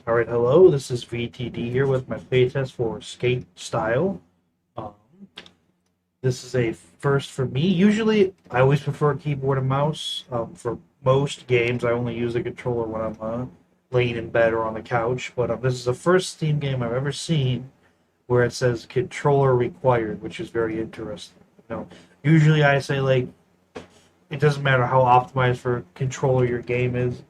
Alright, hello, this is VTD here with my playtest for Skate Style. Um, this is a first for me. Usually, I always prefer keyboard and mouse. For most games, I only use a controller when I'm laying in bed or on the couch. But this is the first Steam game I've ever seen where it says controller required, which is very interesting. Usually I say, like, it doesn't matter how optimized for controller your game is.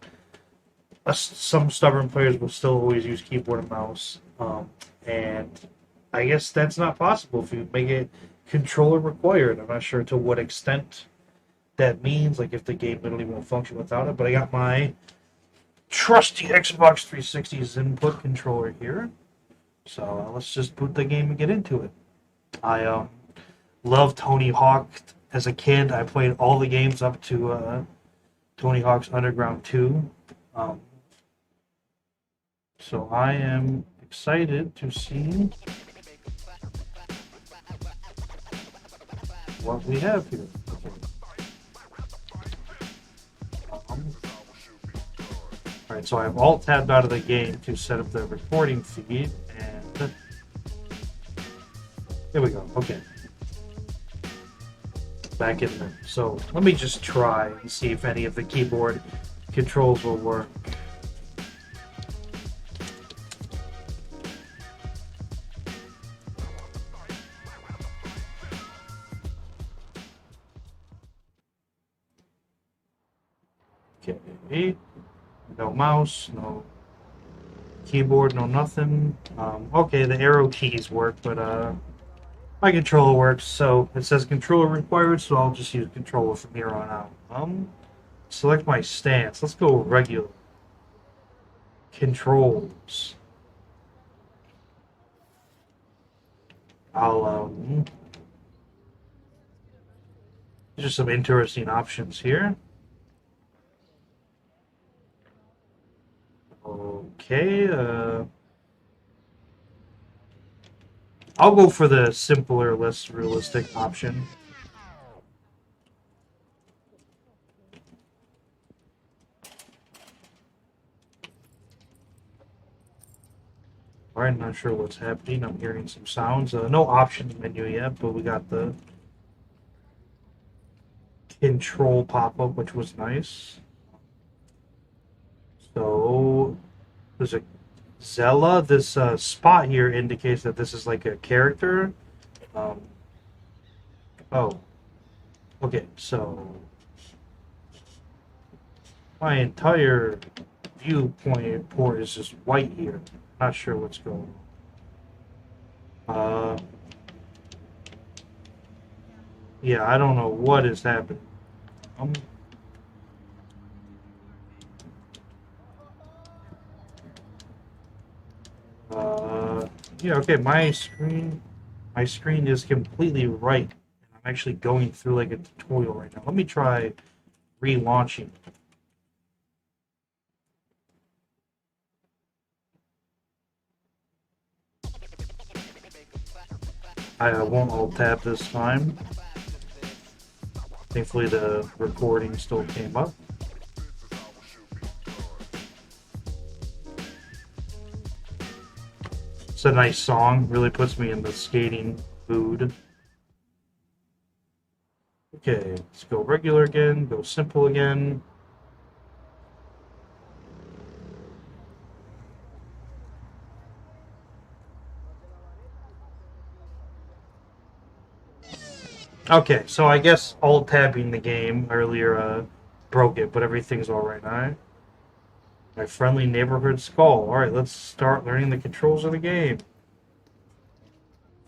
Some stubborn players will still always use keyboard and mouse. And I guess that's not possible if you make it controller required. I'm not sure to what extent that means, like if the game literally won't function without it. But I got my trusty Xbox 360's input controller here. So let's just boot the game and get into it. I loved Tony Hawk as a kid. I played all the games up to Tony Hawk's Underground 2. So I am excited to see what we have here. Alright, so I have Alt tabbed out of the game to set up the recording feed, and here we go. Okay. Back in there. So let me just try and see if any of the keyboard controls will work. Okay, no mouse, no keyboard, no nothing. Okay, the arrow keys work, but my controller works. So it says controller required, so I'll just use controller from here on out. Select my stance. Let's go regular. Controls. Just some interesting options here. Okay, I'll go for the simpler, less realistic option. Alright, not sure what's happening. I'm hearing some sounds. No options menu yet, but we got the control pop-up, which was nice. So there's a Zella. This spot here indicates that this is like a character. Oh, okay. So my entire viewpoint port is just white here. Not sure what's going on. Yeah, I don't know what is happening. Yeah, okay, my screen is completely right. I'm actually going through like a tutorial right now. Let me try relaunching. I won't alt tab this time. Thankfully the recording still came up. It's a nice song, really puts me in the skating mood. Okay, let's go regular again, go simple again. Okay, so I guess alt tabbing the game earlier broke it, but everything's alright now. My friendly neighborhood skull. Alright, let's start learning the controls of the game.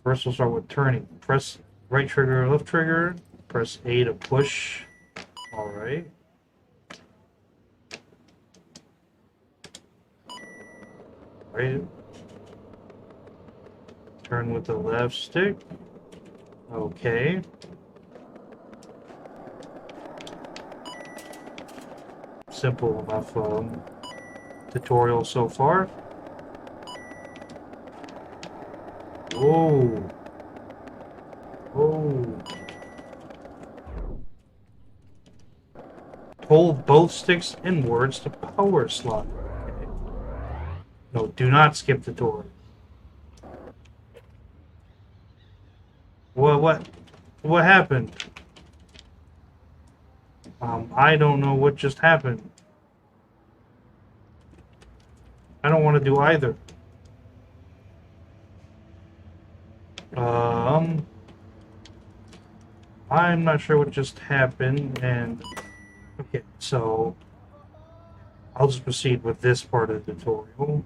First, we'll start with turning. Press right trigger, left trigger. Press A to push. Alright. Right. Turn with the left stick. Okay. Simple enough tutorial so far. Oh. Oh. Pull both sticks inwards to power slot. Okay. No, do not skip the tutorial. What happened? I don't know what just happened. I don't want to do either. I'm not sure what just happened, and okay, so I'll just proceed with this part of the tutorial.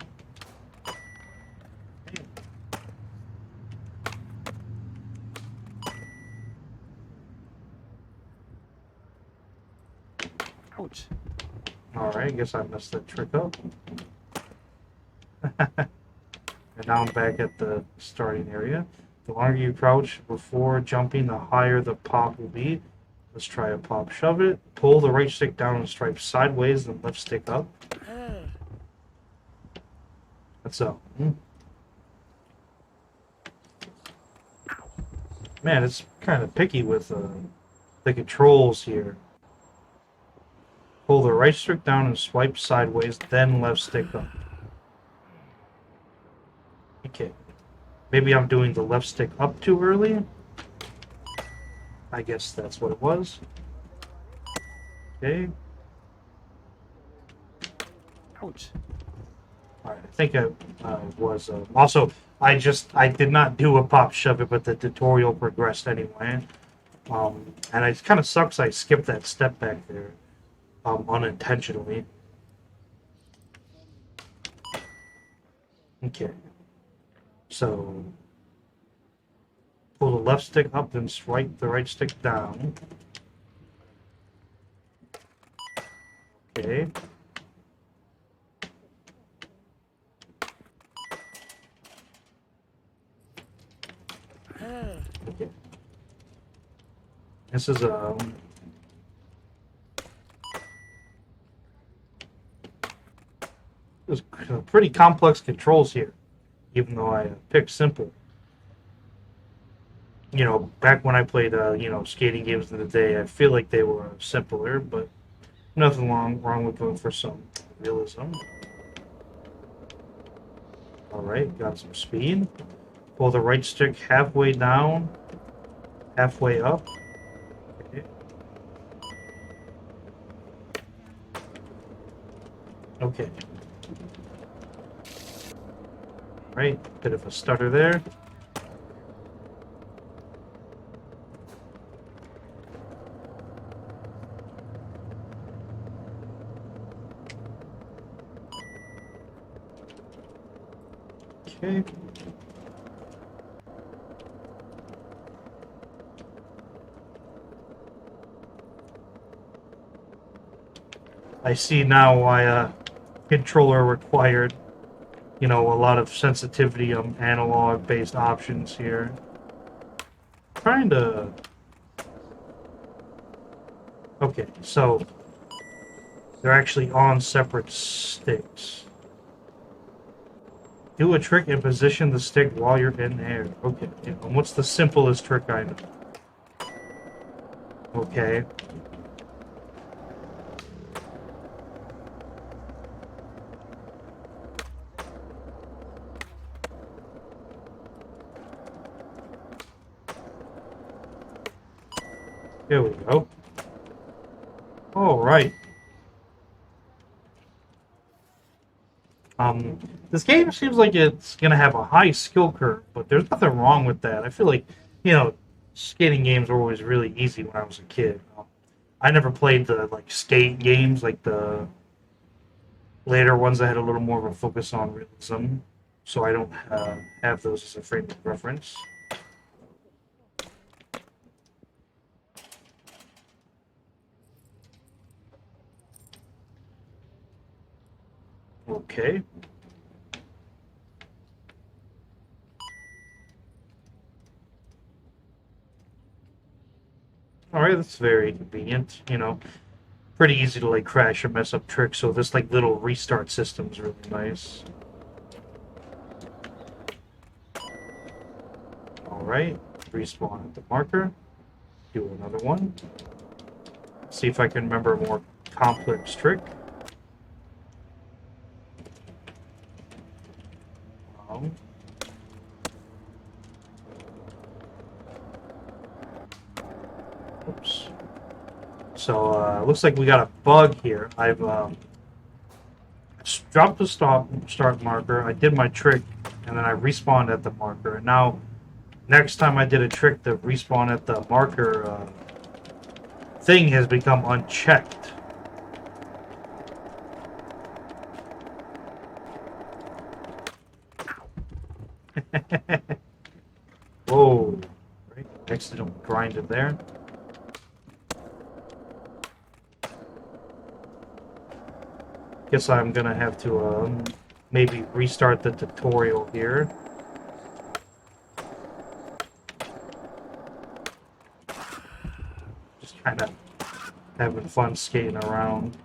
Ouch. Alright, I guess I messed that trick up. And now I'm back at the starting area. The longer you crouch before jumping, the higher the pop will be. Let's try a pop shove it. Pull the right stick down and stripe sideways, then left stick up. That's up. Man, it's kind of picky with the controls here. Pull the right stick down and swipe sideways, then left stick up. Okay. Maybe I'm doing the left stick up too early. I guess that's what it was. Okay. Ouch. Alright, I think I was... also, I did not do a pop shove it, but the tutorial progressed anyway. And it kind of sucks I skipped that step back there. Unintentionally. Okay. So... pull the left stick up and swipe the right stick down. Okay. Okay. This is there's pretty complex controls here, even though I picked simple. You know, back when I played, skating games in the day, I feel like they were simpler, but nothing wrong with going for some realism. Alright, got some speed. Pull the right stick halfway down, halfway up. Okay. Okay. Right, bit of a stutter there. Okay. I see now why a controller required, a lot of sensitivity on analog-based options here. Trying to... Okay, so they're actually on separate sticks. Do a trick and position the stick while you're in air. Okay, and what's the simplest trick I know? Okay. Here we go. All right. This game seems like it's gonna have a high skill curve, but there's nothing wrong with that. I feel like, skating games were always really easy when I was a kid. I never played the skate games, like the later ones that had a little more of a focus on realism, so I don't have those as a frame of reference. Okay. Alright, that's very convenient, Pretty easy to crash or mess up tricks, so this little restart system is really nice. Alright, respawn at the marker. Do another one. See if I can remember a more complex trick. Um, oops. So looks like we got a bug here. I've dropped the start marker. I did my trick, and then I respawned at the marker. And now, next time I did a trick, the respawn at the marker thing has become unchecked. Whoa! Right, accidental grind in there. Guess I'm gonna have to maybe restart the tutorial here. Just kind of having fun skating around.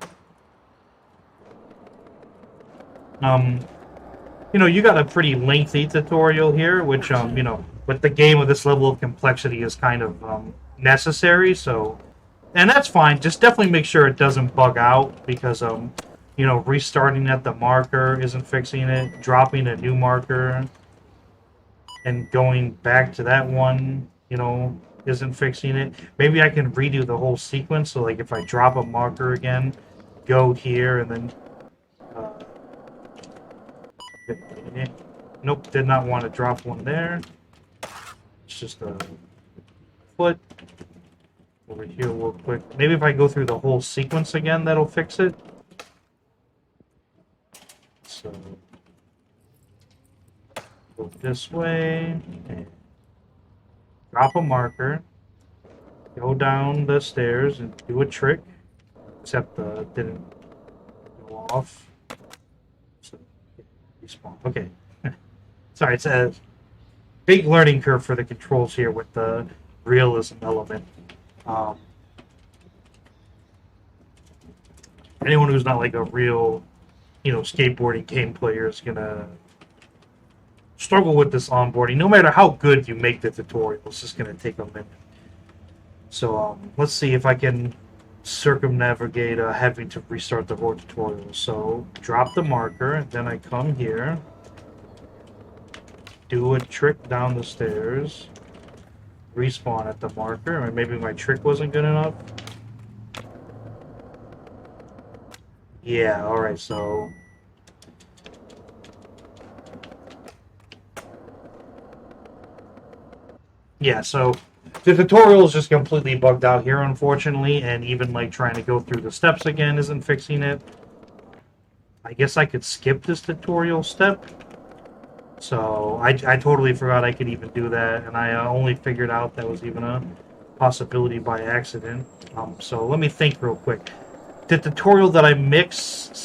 You know, you got a pretty lengthy tutorial here, which you know, with the game with this level of complexity is kind of necessary. So, and that's fine. Just definitely make sure it doesn't bug out because you know, restarting at the marker isn't fixing it. Dropping a new marker and going back to that one, you know, isn't fixing it. Maybe I can redo the whole sequence. So, like, if I drop a marker again, go here, and then... nope, did not want to drop one there. It's just a foot. Over here real quick. Maybe if I go through the whole sequence again, that'll fix it. So go this way and drop a marker, go down the stairs and do a trick, except didn't go off. So respawn. Okay. Sorry, it's a big learning curve for the controls here with the realism element. Anyone who's not like a real, you know, skateboarding game player is gonna struggle with this onboarding. No matter how good you make the tutorial, it's just gonna take a minute. So let's see if I can circumnavigate having to restart the whole tutorial. So drop the marker, and then I come here, do a trick down the stairs, respawn at the marker, or maybe my trick wasn't good enough. Yeah, alright, so... yeah, so the tutorial is just completely bugged out here, unfortunately, and even, like, trying to go through the steps again isn't fixing it. I guess I could skip this tutorial step. So, I totally forgot I could even do that, and I only figured out that was even a possibility by accident. So, let me think real quick. The tutorial that I missed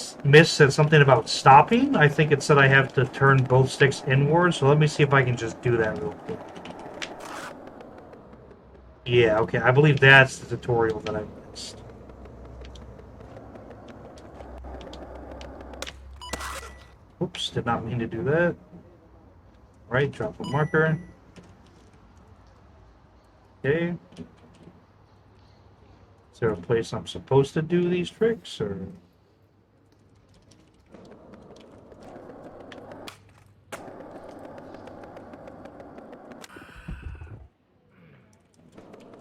said something about stopping. I think it said I have to turn both sticks inwards, so let me see if I can just do that real quick. Yeah, okay, I believe that's the tutorial that I missed. Oops, did not mean to do that. Right, drop a marker. Okay. Is there a place I'm supposed to do these tricks, or...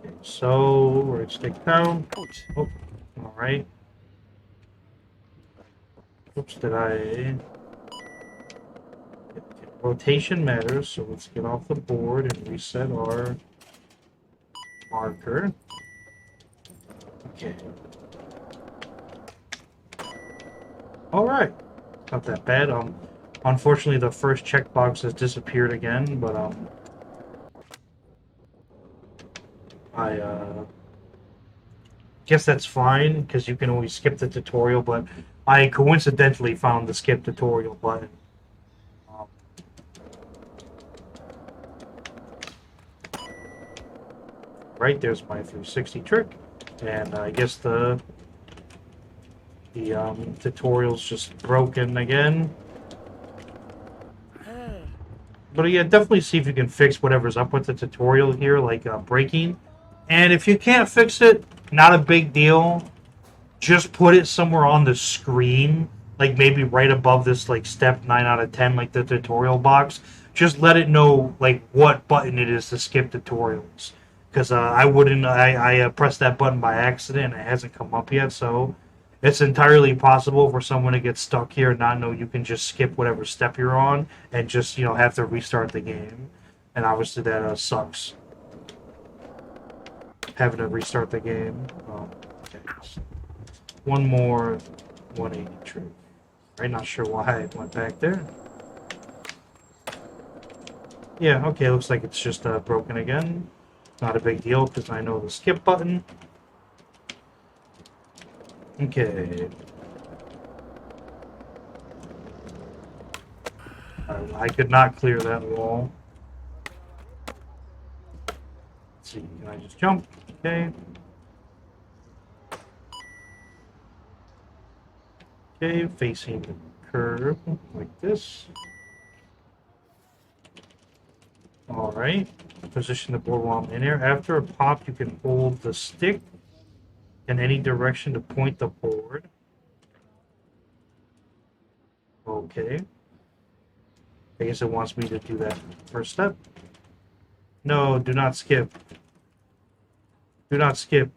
okay, so, right stick down. Ouch. Oh, alright. Oops, did I... rotation matters, so let's get off the board and reset our marker. Okay. Alright. Not that bad. Unfortunately the first checkbox has disappeared again, but I guess that's fine because you can always skip the tutorial, but I coincidentally found the skip tutorial button. Right, there's my 360 trick, and I guess the tutorial's just broken again. But yeah, definitely see if you can fix whatever's up with the tutorial here, like braking. And if you can't fix it, not a big deal. Just put it somewhere on the screen like maybe right above this like step 9 out of 10, like the tutorial box. Just let it know like what button it is to skip tutorials. Because I wouldn't, I pressed that button by accident and it hasn't come up yet, so it's entirely possible for someone to get stuck here and not know you can just skip whatever step you're on and just, have to restart the game. And obviously that sucks. Having to restart the game. Okay. One more 180 trick. I'm not sure why I went back there. Yeah, okay, looks like it's just broken again. Not a big deal because I know the skip button. Okay. I could not clear that wall. Let's see, can I just jump? Okay. Okay, facing the curve like this. Alright. Position the board while I'm in air. After a pop, you can hold the stick in any direction to point the board. Okay. I guess it wants me to do that first step. No, do not skip. Do not skip.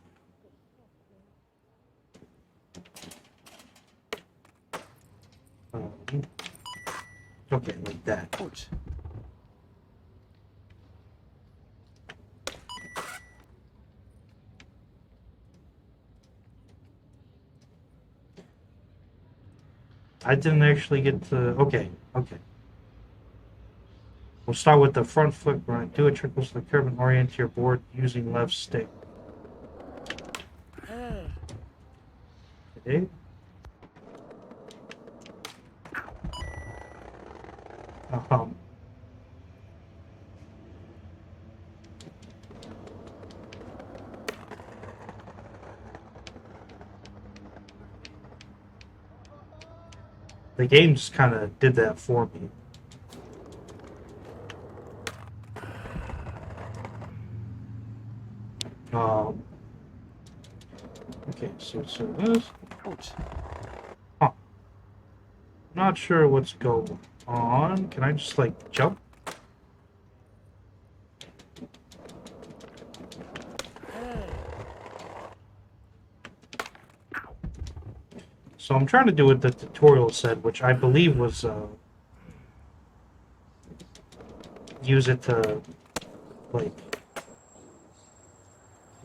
Okay, like that. Ouch. I didn't actually get to... Okay, okay. We'll start with the front foot grind. Do a trick close to the curve and orient your board using left stick. Okay. Um, the game just kind of did that for me. Okay, so this. Ouch. Huh. Not sure what's going on. Can I just like jump? So I'm trying to do what the tutorial said, which I believe was use it to like.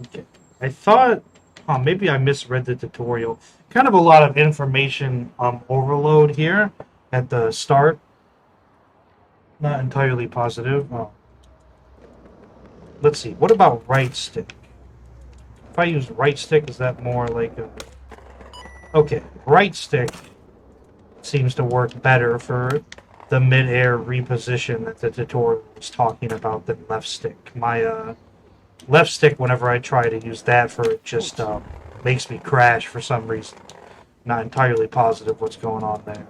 Okay, I thought. Oh, maybe I misread the tutorial. Kind of a lot of information overload here at the start. Not entirely positive. Oh. Let's see. What about right stick? If I use right stick, is that more like a... Okay, right stick seems to work better for the mid-air reposition that the tutorial was talking about than left stick. My left stick, whenever I try to use that for it, just makes me crash for some reason. Not entirely positive what's going on there.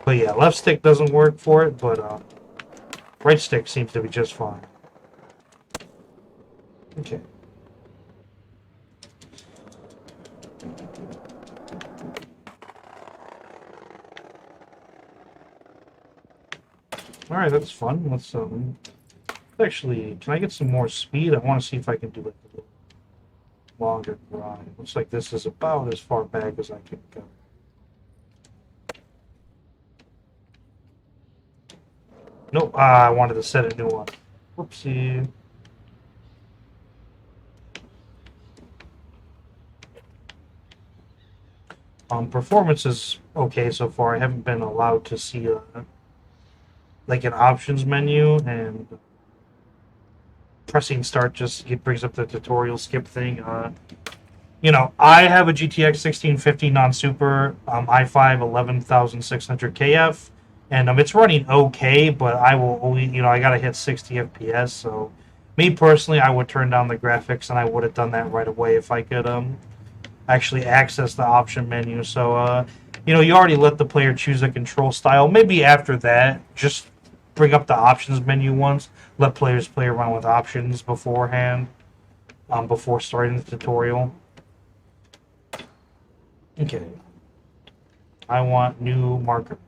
But yeah, left stick doesn't work for it, but right stick seems to be just fine. Okay. Alright, that's fun. Let's actually, can I get some more speed? I want to see if I can do like a little longer grind. Looks like this is about as far back as I can go. Nope, I wanted to set a new one. Whoopsie. Performance is okay so far. I haven't been allowed to see like an options menu, and pressing start just brings up the tutorial skip thing. I have a GTX 1650 non-super i5 11600 KF, and it's running okay, but I will only, I gotta hit 60 FPS. So, me personally, I would turn down the graphics, and I would have done that right away if I could actually access the option menu. So, you already let the player choose a control style. Maybe after that, just bring up the options menu once. Let players play around with options beforehand, before starting the tutorial. Okay. I want new marker.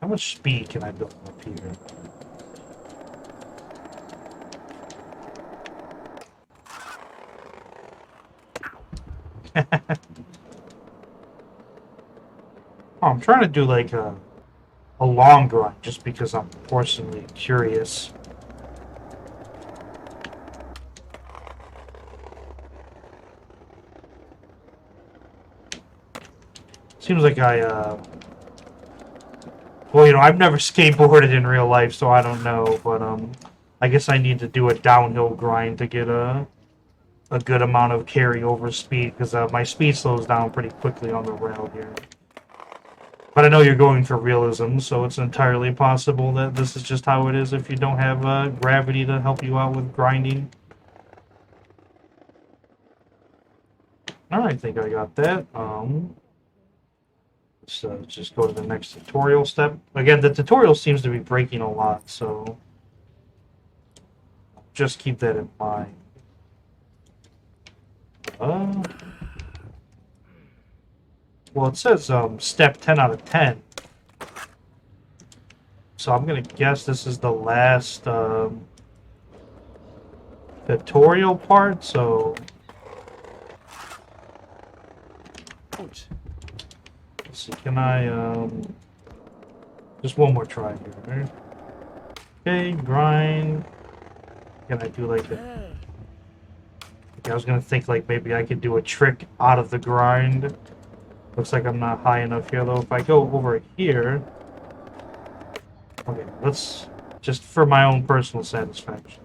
How much speed can I build up here? Oh, I'm trying to do like a long grind just because I'm personally curious. Seems like well, you know, I've never skateboarded in real life, so I don't know, but I guess I need to do a downhill grind to get a good amount of carryover speed, because my speed slows down pretty quickly on the rail here. But I know you're going for realism, so it's entirely possible that this is just how it is if you don't have gravity to help you out with grinding. Alright, I think I got that. Let's just go to the next tutorial step. Again, the tutorial seems to be breaking a lot, so just keep that in mind. Well, it says step 10 out of 10. So I'm going to guess this is the last tutorial part, so... Ouch. Let's see, can I... just one more try here, right? Okay, grind. Can I do like a... I was gonna think like maybe I could do a trick out of the grind. Looks like I'm not high enough here though. If I go over here... Okay, let's... Just for my own personal satisfaction.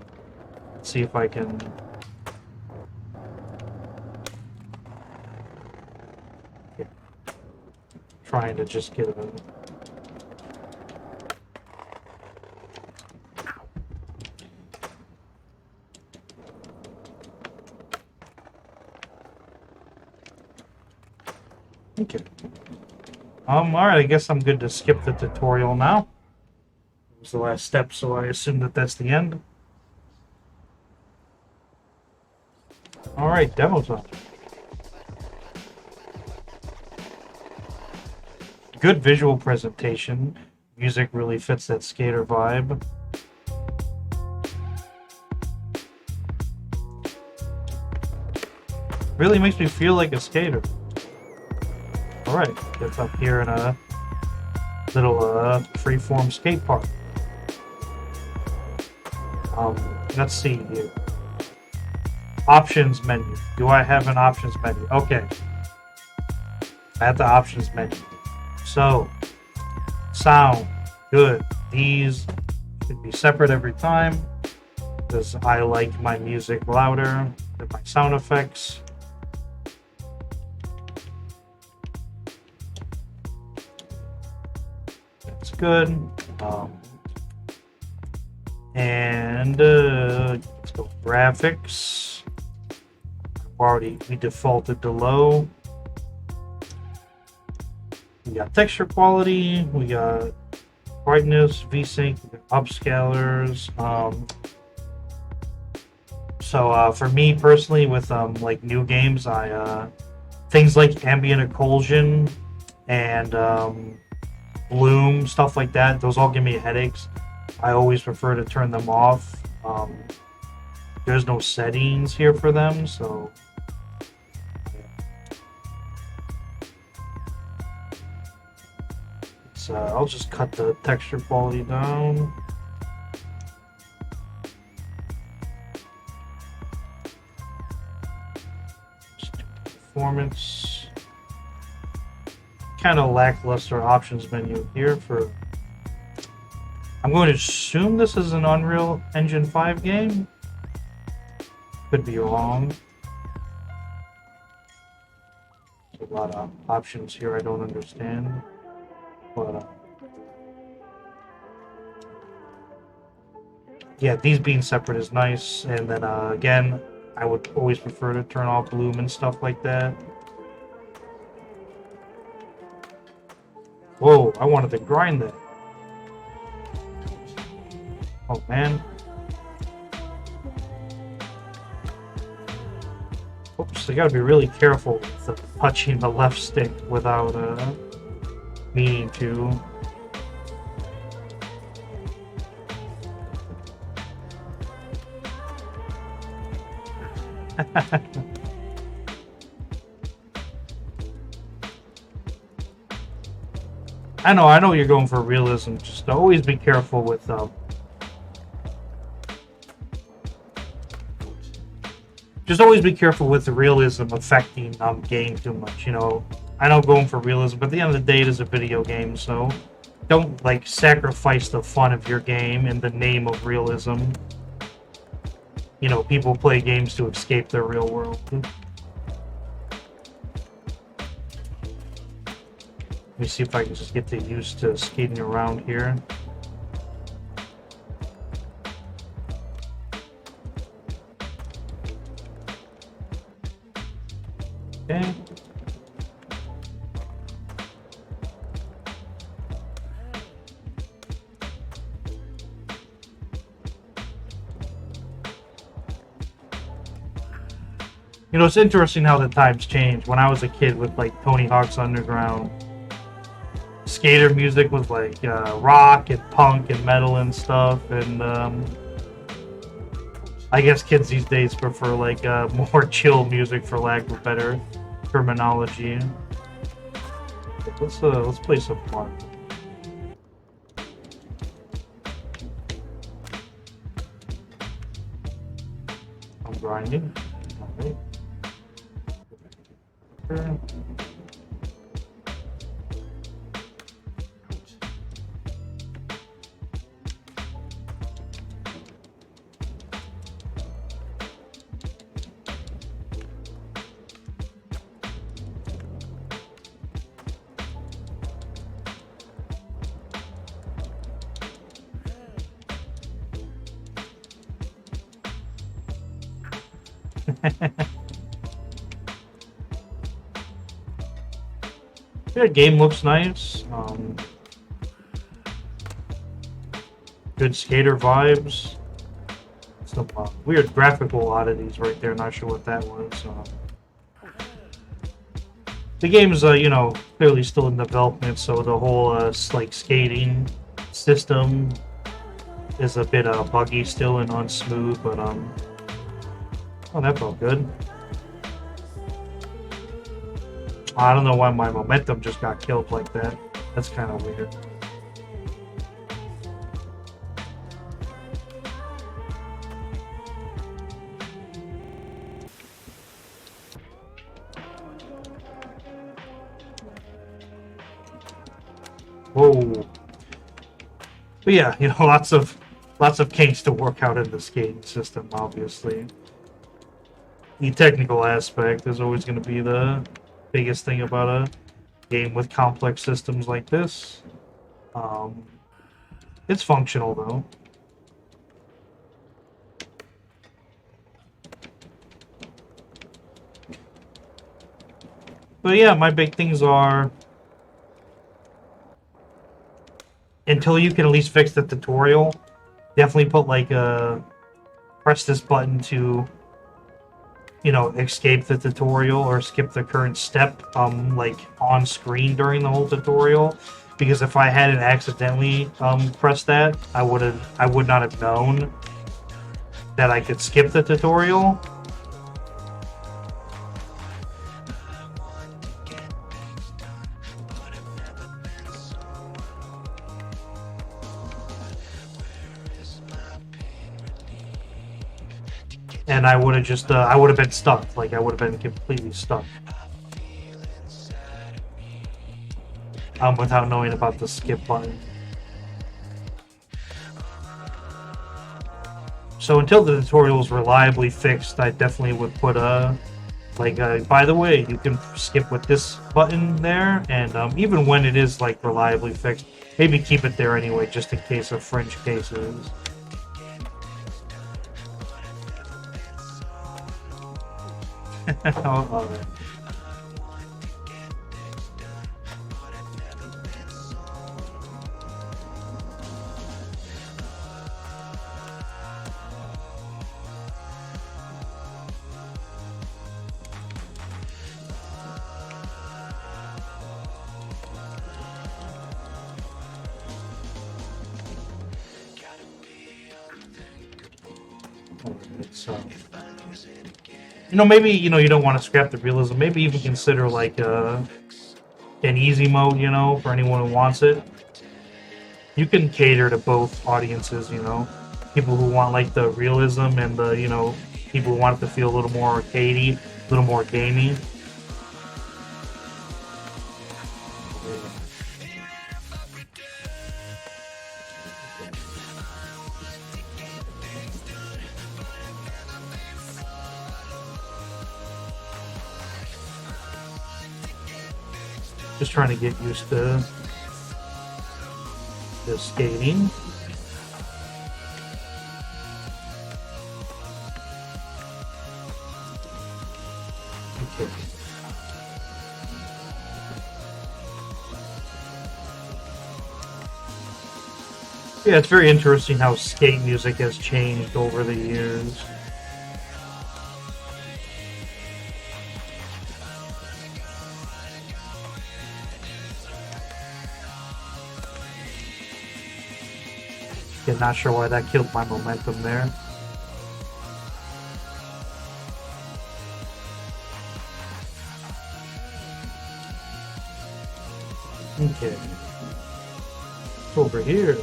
Let's see if I can... Yeah. Trying to just get a... Okay. Alright, I guess I'm good to skip the tutorial now. It was the last step, so I assume that that's the end. Alright, demo time. Good visual presentation. Music really fits that skater vibe. Really makes me feel like a skater. Alright, get up here in a little freeform skate park. Let's see here. Options menu. Do I have an options menu? Okay. At the options menu. So, sound. Good. These should be separate every time, because I like my music louder than my sound effects. Good. And let's go graphics. We defaulted to low. We got texture quality. We got brightness, VSync, we got upscalers. So for me personally, with like new games, I things like ambient occlusion and bloom, stuff like that, those all give me headaches. I always prefer to turn them off. There's no settings here for them, so I'll just cut the texture quality down. Performance. Kind of lackluster options menu here for... I'm going to assume this is an Unreal Engine 5 game. Could be wrong. There's a lot of options here I don't understand. But yeah, these being separate is nice. And then again, I would always prefer to turn off bloom and stuff like that. Whoa, I wanted to grind that. Oh man. Oops, you gotta be really careful with touching the left stick without meaning to. I know you're going for realism. Just always be careful with just always be careful with the realism affecting game too much. I know going for realism, but at the end of the day, it is a video game, so don't like sacrifice the fun of your game in the name of realism. People play games to escape their real world. Let me see if I can just get used to skating around here. Okay. It's interesting how the times change. When I was a kid with like Tony Hawk's Underground, skater music was like rock and punk and metal and stuff, and I guess kids these days prefer like more chill music, for lack of better terminology. Let's play some fun. I'm grinding. All right. Yeah, game looks nice. Good skater vibes. Some weird graphical oddities right there. Not sure what that was. The game is, clearly still in development, so the whole like skating system is a bit buggy still and unsmooth. But oh, that felt good. I don't know why my momentum just got killed like that. That's kind of weird. Whoa. But yeah, lots of kinks to work out in the skating system, obviously. The technical aspect is always going to be the biggest thing about a game with complex systems like this. It's functional though. But yeah, my big things are, until you can at least fix the tutorial, definitely put like press this button to escape the tutorial or skip the current step like on screen during the whole tutorial, because if I hadn't accidentally pressed that, I would not have known that I could skip the tutorial. And I would have just, I would have been stuck. Like, I would have been completely stuck. Without knowing about the skip button. So until the tutorial is reliably fixed, I definitely would put by the way, you can skip with this button there, and even when it is like reliably fixed, maybe keep it there anyway, just in case of fringe cases. All right. It's maybe you don't want to scrap the realism. Maybe even consider like an easy mode, for anyone who wants it. You can cater to both audiences, people who want like the realism and the people who want it to feel a little more arcadey, a little more gamey. Just trying to get used to the skating. Okay. Yeah, it's very interesting how skate music has changed over the years. Yeah, not sure why that killed my momentum there. Okay. Over here.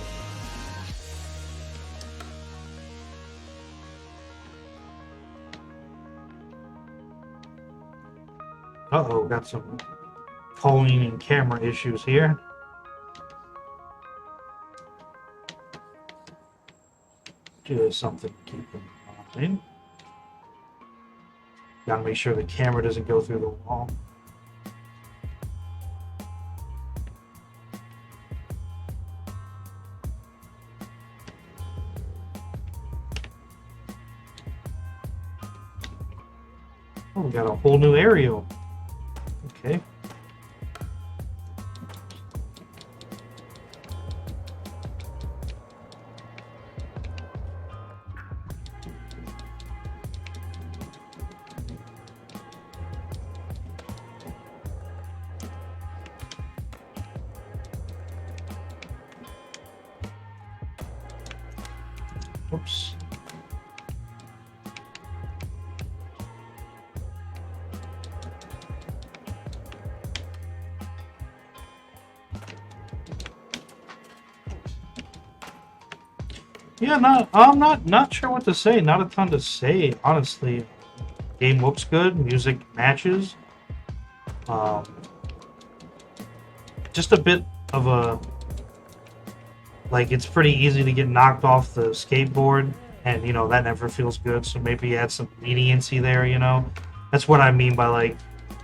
Uh-oh, got some polling and camera issues here. Just something to keep in mind. Gotta make sure the camera doesn't go through the wall. Oh, we got a whole new aerial. Okay. Oops. Yeah, I'm not sure what to say. Not a ton to say, honestly. Game looks good, music matches. Just a bit of a it's pretty easy to get knocked off the skateboard, and that never feels good. So maybe add some leniency there. That's what I mean by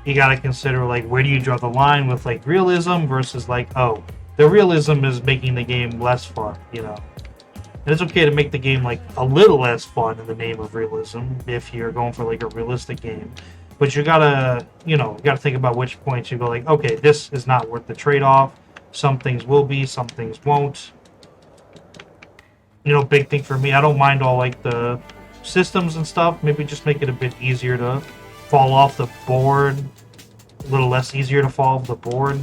you got to consider where do you draw the line with realism versus oh, the realism is making the game less fun. And it's okay to make the game a little less fun in the name of realism if you're going for a realistic game. But you gotta think about which points you go okay, this is not worth the trade-off. Some things will be, some things won't. Big thing for me, I don't mind all the systems and stuff. Maybe just make it a bit easier to fall off the board, a little less easier to fall off the board.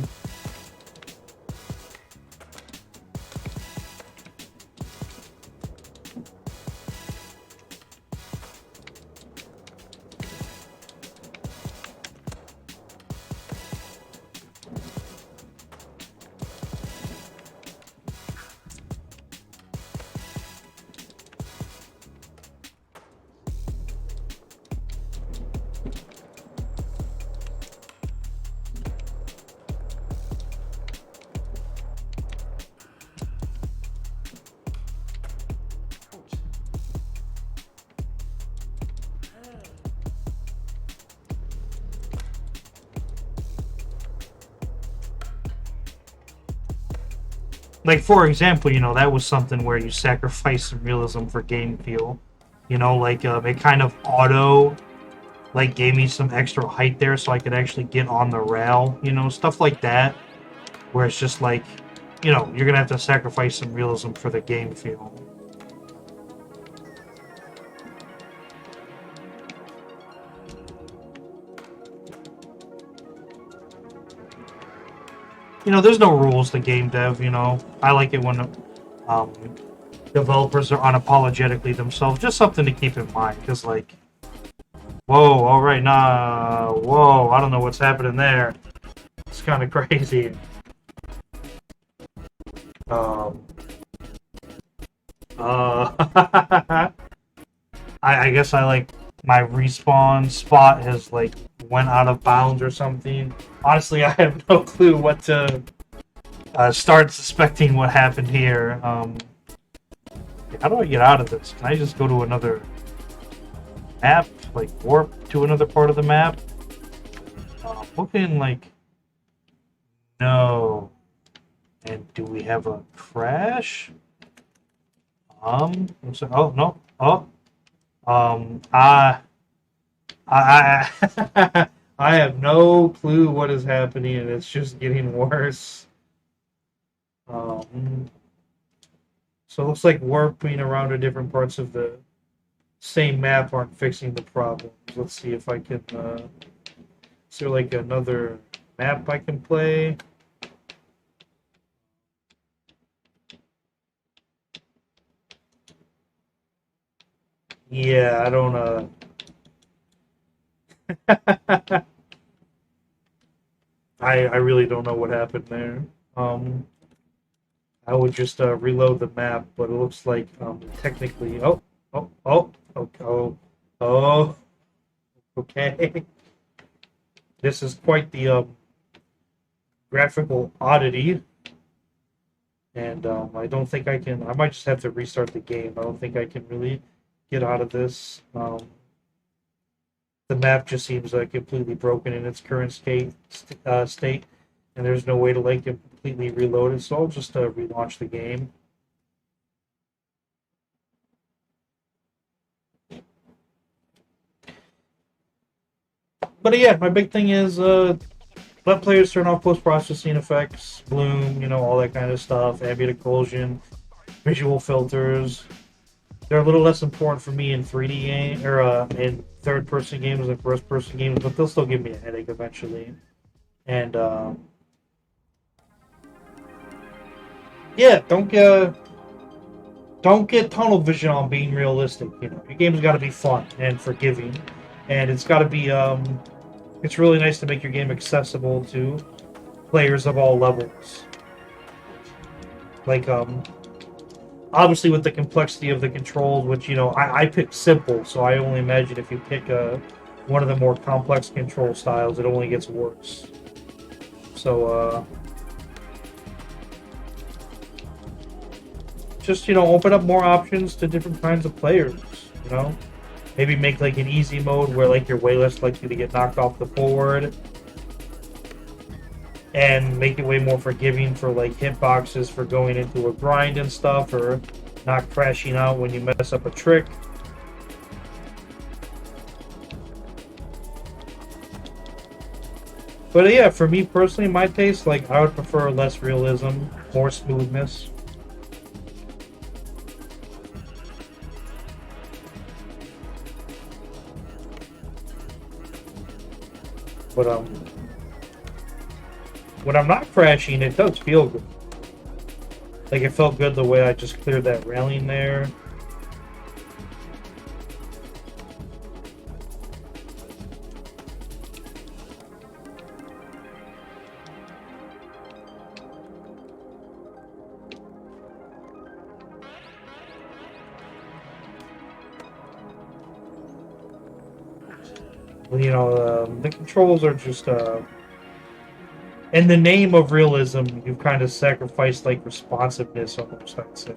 For example, that was something where you sacrifice some realism for game feel. It kind of auto, gave me some extra height there so I could actually get on the rail, stuff like that. Where it's just you're going to have to sacrifice some realism for the game feel. There's no rules to game dev, I like it when developers are unapologetically themselves. Just something to keep in mind, because like, whoa, all right, nah, whoa, I don't know what's happening there. It's kind of crazy. Um, I guess I like my respawn spot has like went out of bounds or something. Honestly, I have no clue what to start suspecting what happened here. How do I get out of this? Can I just go to another map? Like warp to another part of the map? Looking like no. And do we have a crash? Oh no. Oh. I I have no clue what is happening, and it's just getting worse. So it looks like warping around to different parts of the same map aren't fixing the problem. Let's see if I can. Is there like another map I can play? Yeah, I don't. I really don't know what happened there. I would just reload the map, but it looks like technically. Oh, okay. This is quite the graphical oddity, and I don't think I can. I might just have to restart the game. I don't think I can really get out of this. The map just seems completely broken in its current state, and there's no way to like completely reload it. So I'll just relaunch the game. But yeah, my big thing is let players turn off post-processing effects, bloom, all that kind of stuff, ambient occlusion, visual filters. They're a little less important for me in 3D game or in third-person games than first-person games, but they'll still give me a headache eventually. And yeah, don't get tunnel vision on being realistic. Your game's got to be fun and forgiving, and it's got to be It's really nice to make your game accessible to players of all levels. Like obviously with the complexity of the controls, which I picked simple, so I only imagine if you pick one of the more complex control styles, it only gets worse. So just open up more options to different kinds of players. Maybe make like an easy mode where like you're way less likely to get knocked off the board, and make it way more forgiving for like hitboxes for going into a grind and stuff, or not crashing out when you mess up a trick. But yeah, for me personally, my taste, like I would prefer less realism, more smoothness. But when I'm not crashing, it does feel good. Like it felt good the way I just cleared that railing there. The controls are just in the name of realism, you've kind of sacrificed like responsiveness almost, I'd say.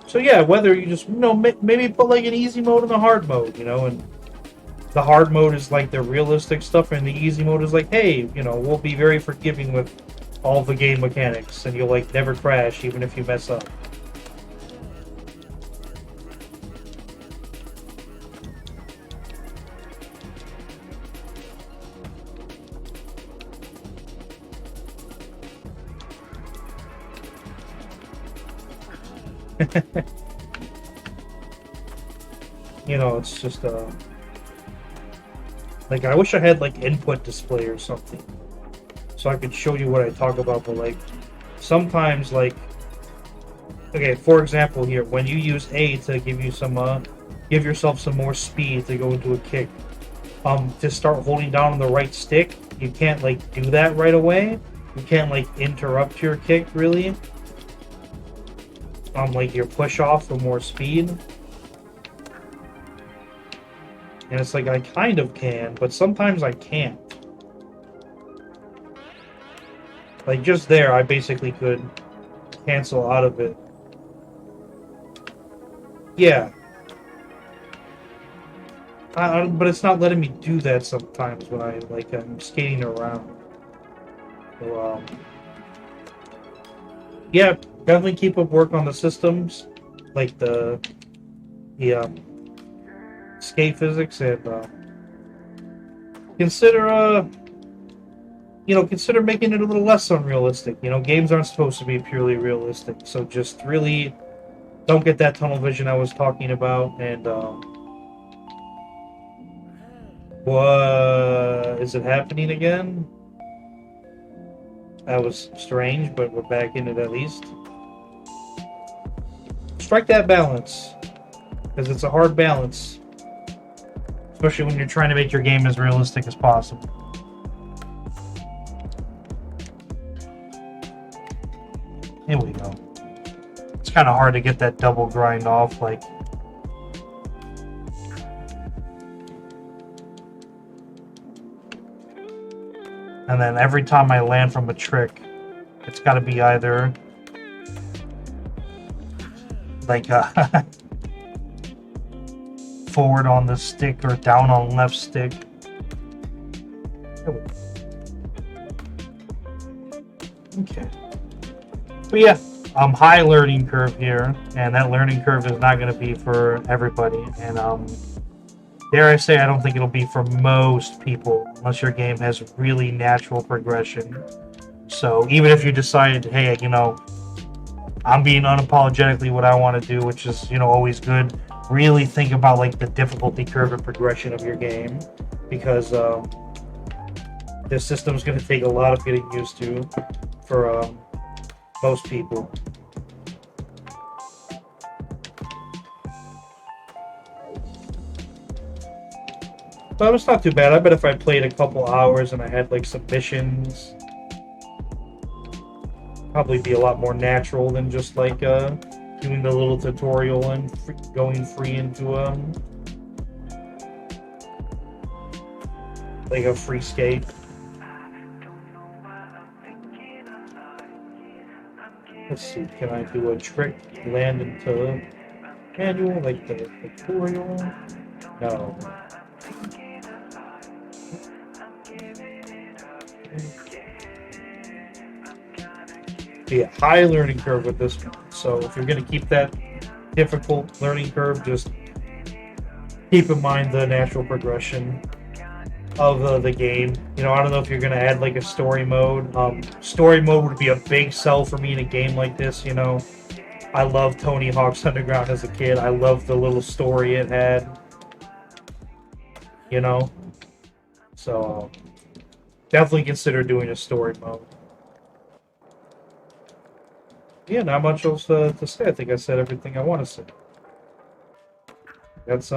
So yeah, whether you just maybe put like an easy mode and a hard mode, and the hard mode is like the realistic stuff, and the easy mode is like, hey, we'll be very forgiving with all the game mechanics, and you'll like never crash even if you mess up. It's just like I wish I had like input display or something, so I could show you what I talk about. But like sometimes like Okay, for example here, when you use A to give you some, give yourself some more speed to go into a kick, to start holding down on the right stick, you can't, like, do that right away. You can't, like, interrupt your kick, really. Like, your push off for more speed. And it's like, I kind of can, but sometimes I can't. Like, just there, I basically could cancel out of it. Yeah. But it's not letting me do that sometimes when I, like, I'm skating around. So, yeah, definitely keep up work on the systems, like the skate physics, and consider consider making it a little less unrealistic. You know, games aren't supposed to be purely realistic, so just really don't get that tunnel vision I was talking about. And what is it happening again? That was strange, but we're back in it at least. Strike that balance, because it's a hard balance, especially when you're trying to make your game as realistic as possible. Here we go. It's kind of hard to get that double grind off, like. And then every time I land from a trick, it's got to be either like forward on the stick or down on left stick. Okay. But yeah, high learning curve here, and that learning curve is not going to be for everybody. And dare I say, I don't think it'll be for most people unless your game has really natural progression. So even if you decide, hey, you know, I'm being unapologetically what I want to do, which is, you know, always good. Really think about, like, the difficulty curve and progression of your game, because this system is going to take a lot of getting used to for most people. But it's not too bad. I bet if I played a couple hours and I had, like, some missions, probably be a lot more natural than just, like, doing the little tutorial and going free into like a free skate. Let's see, can I do a trick, land into manual, like the tutorial? No. Yeah, high learning curve with this one. So if you're going to keep that difficult learning curve, just keep in mind the natural progression of the game. You know, I don't know if you're going to add, like, a story mode. Story mode would be a big sell for me in a game like this. You know, I loved Tony Hawk's Underground as a kid. I loved the little story it had. You know, so definitely consider doing a story mode. Yeah, not much else to say. I think I said everything I want to say. That's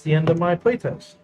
the end of my playtest.